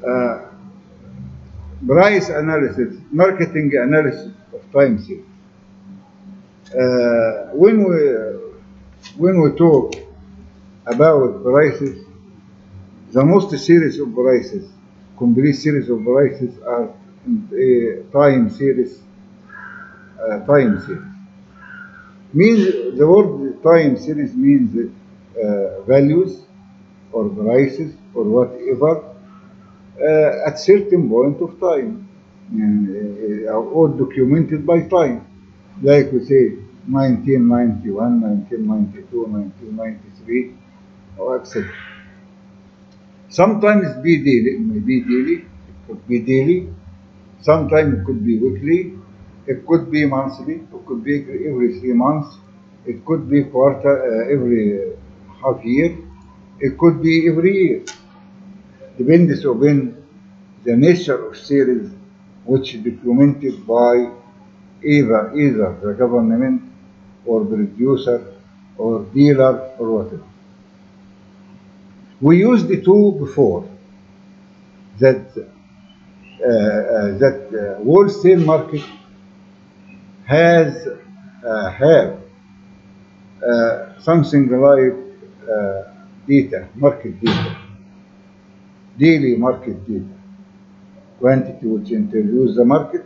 Uh, price analysis, marketing analysis of time series. When we talk about prices, the most series of prices, complete series of prices are time series. Time series means the word time series means values or prices or whatever at certain point of time, or documented by time. Like we say 1991, 1992, 1993, or etc. Sometimes be daily, it may be daily, it could be daily, sometimes it could be weekly, it could be monthly, it could be every 3 months, it could be every half year, it could be every year. Depends on the nature of series which is documented by either the government or producer or dealer or whatever. We used the two before that wholesale market has have something like market data, daily market data, quantity which introduce the market,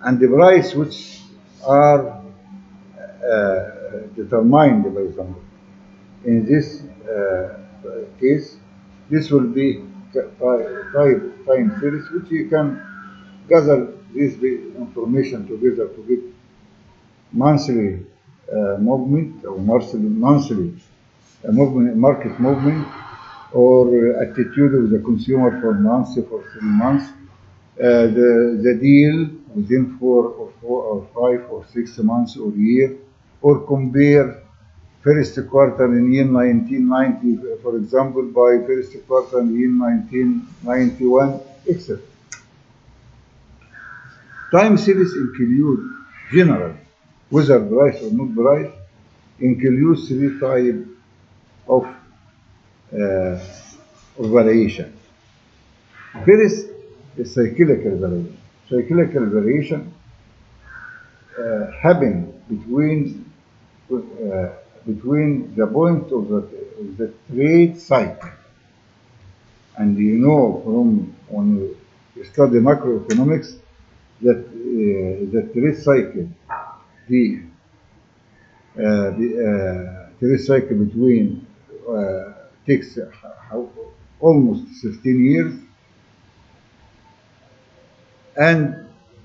and the price which are determined by the market. In this case, this will be time series, which you can gather this information together to get monthly movement or monthly movement, market movement, or attitude of the consumer for months, for 3 months, the deal within 4 or 5 or 6 months or year, or compare first quarter in year 1990, for example, by first quarter in year 1991, etc. Time series include general, whether price or not price, includes three types of uh, variation. First is cyclical variation. Cyclical variation happen between the point of the trade cycle. And you know from when you study macroeconomics that the trade cycle, the trade cycle between takes almost 15 years, and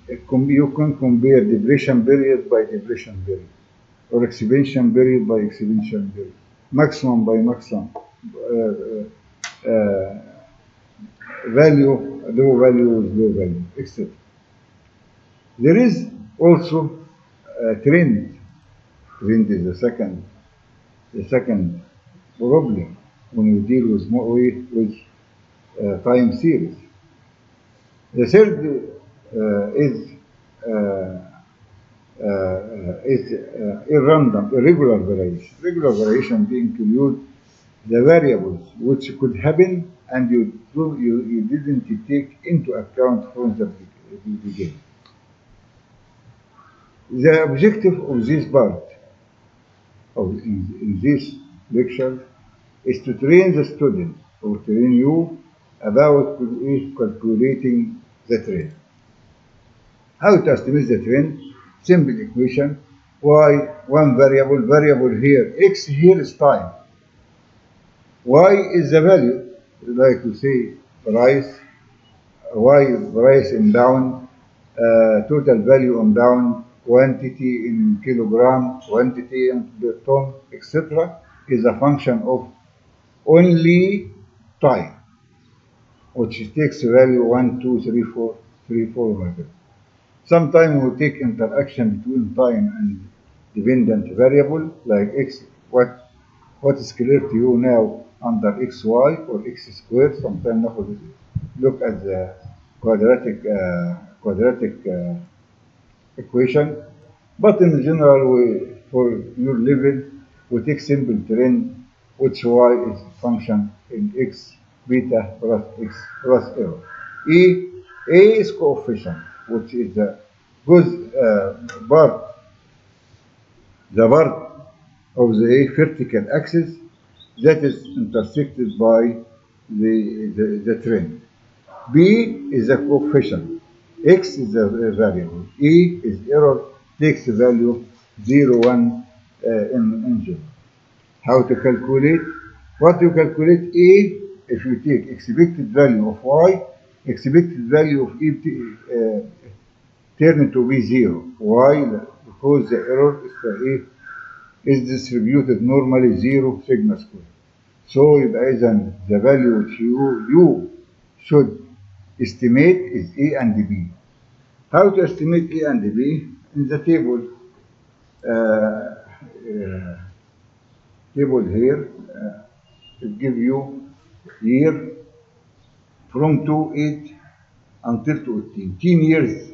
you can compare depression period by depression period, or expansion period by expansion period, maximum by maximum, value, low value with low value, etc. There is also a trend. Trend is the second problem when we deal with time series. The third is irregular variation. Regular variation include the variables which could happen and you didn't take into account from the beginning. The objective of this part in this lecture is to train the student or train you about calculating the trend. How to estimate the trend? Simple equation. Y, one variable here, x here is time. Y is the value, like we say, price, Y price in pound, total value in pound, quantity in kilogram, quantity in ton, etc., is a function of only time, which takes value 1, 2, 3, 4, 3, 4, whatever. Sometimes we take interaction between time and dependent variable like x. What is clear to you now under xy or x squared. Sometimes look at the quadratic equation. But in general, for your level, we take simple trend, which y is function in x beta plus x plus error. A is coefficient, which is the goes part the part of the vertical axis that is intersected by the trend. B is a coefficient. X is a variable. E is error, takes the value 0, 1 in general. How to calculate? What you calculate A, if you take expected value of Y, expected value of E turn to be 0. Why? Because the error is A is distributed normally 0 sigma square. So يبقى إذا the value which you should estimate is A and B. How to estimate A and B? In the table table here, it gives you year from 28 until 18. 10 years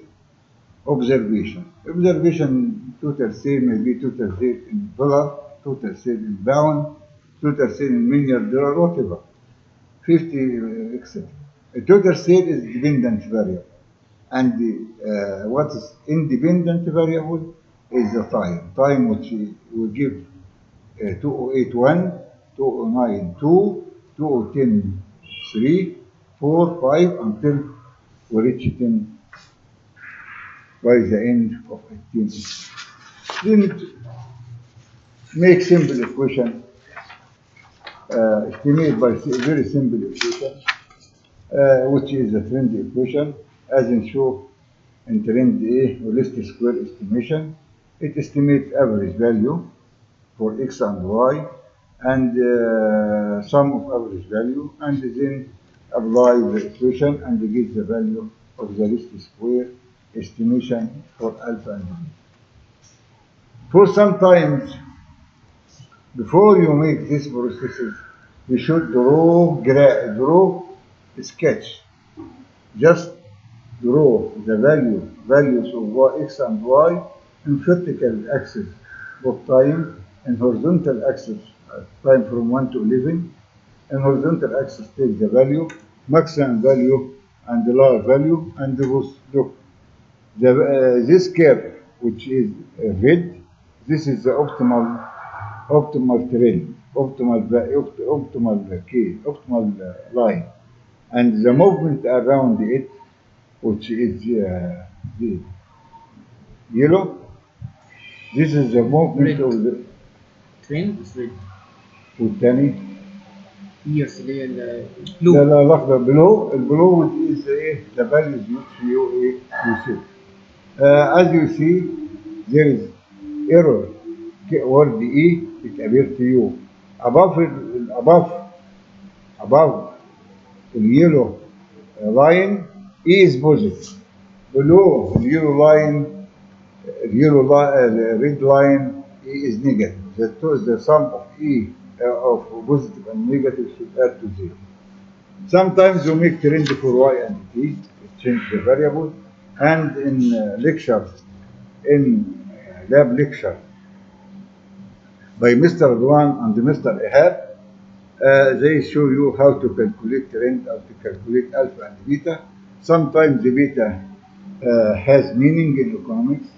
observation. Observation total sale may be total sale in dollar, total sale in pound, total sale in million dollar, whatever. 50, etc. A total sale is dependent variable. And what is independent variable is the time. Time which will give 2081, 2092, 2010, 3, 4, 5 until we reach 10 by the end of 18. Then make simple equation, estimate by very simple equation, which is the trend equation, as in show in trend A, or least square estimation. It estimates average value for X and Y, and sum of average value, and then apply the equation and get the value of the least square estimation for alpha and beta. For sometimes, before you make these processes, you should draw a sketch. Just draw the values of y, X and Y in vertical axis of time, and horizontal axis time from 1 to 11, and horizontal axis take the value, maximum value and the lower value, and look. This curve, which is red, this is the optimal trend, optimal line, and the movement around it, which is the yellow, this is the movement of the trend is red. والثاني Yes, blue. لا لا الأخضر البلو is the values which you see. As you see, there is error word E, it appears to you. Above the yellow line, E is positive. Below the yellow line, the red line, E is negative. The sum of E of positive and negative should add to 0. Sometimes you make trend for Y and T, change the variable, and in lab lecture by Mr. Adwan and Mr. Ihab, they show you how to calculate trend, how to calculate alpha and beta. Sometimes the beta has meaning in economics.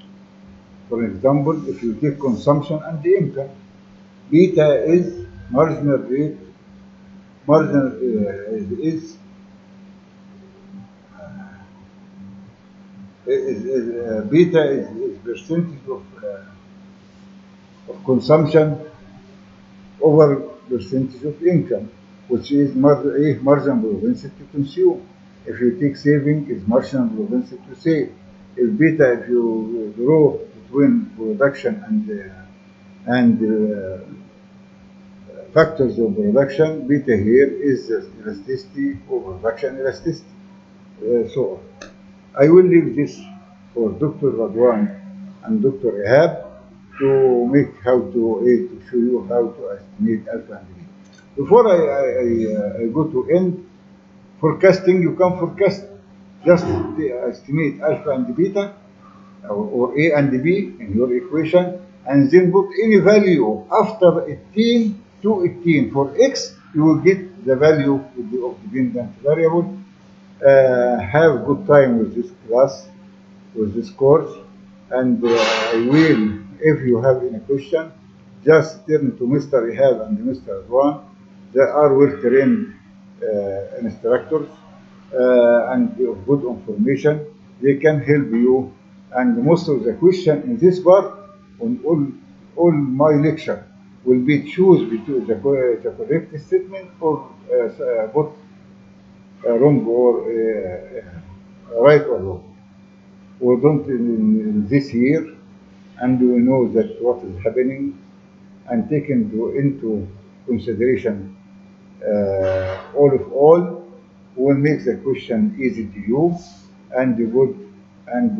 For example, if you take consumption and the income, beta is marginal rate, beta is percentage of consumption over percentage of income, which is marginal propensity to consume. If you take saving, is marginal propensity to save. If beta, if you draw between production and factors of production, beta here is elasticity or production elasticity. So I will leave this for Dr. Radwan and Dr. Ihab to make to show you how to estimate alpha and beta. Before I go to end, forecasting, you can forecast, just estimate alpha and beta, or A and B in your equation, and then put any value after 18 to 18 for X you will get the value of dependent variable. Have good time with this class, with this course, and I will, if you have any question, just turn to Mr. Ihab and Mr. Adwan. They are well-trained instructors and of good information. They can help you, and most of the question in this part on all my lecture will be choose between the correct statement or both wrong or right or wrong. We don't in this year, and we know that what is happening and take into consideration all of all will make the question easy to you and good and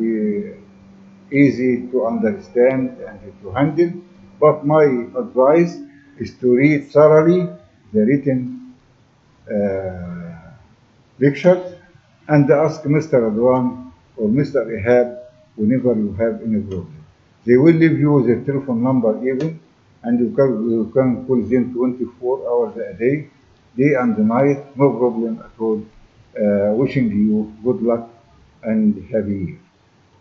easy to understand and to handle. But my advice is to read thoroughly the written lectures and ask Mr. Adwan or Mr. Ihab whenever you have any problem. They will leave you the telephone number even, and you can call them 24 hours a day and night, no problem at all. Wishing you good luck and happy year.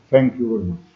Thank you very much.